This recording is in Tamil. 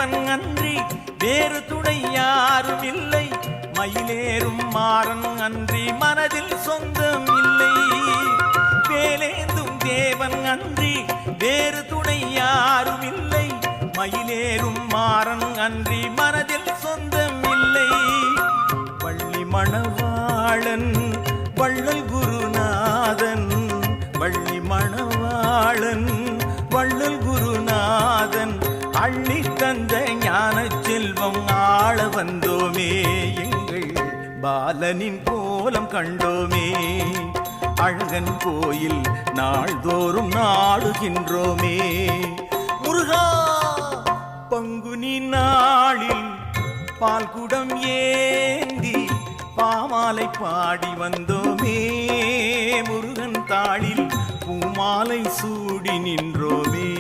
தேவன் அன்றி வேறு துணை யாரும் இல்லை. மயிலேறும் மாறன் அன்றி மனதில் சொந்தம் இல்லை. வேலேந்தும் தேவன் அன்றி வேறு துணை யாரும் இல்லை. மயிலேறும் மாறன் அன்றி மனதில் சொந்தம் இல்லை. வள்ளி மணவாளன் வள்ளல் குருநாதன், வள்ளி மணவாளன் வள்ளல் குருநாதன் அள்ளி தந்த ஞான செல்வம் ஆள வந்தோமே. எங்கள் பாலனின் கோலம் கண்டோமே. அழகன் கோயில் நாள்தோறும் நாடுகின்றோமே. முருகா பங்குனி நாளில் பால்குடம் ஏந்தி பாமாலை பாடி வந்தோமே. முருகன் தாளில் பூமாலை சூடி நின்றோமே.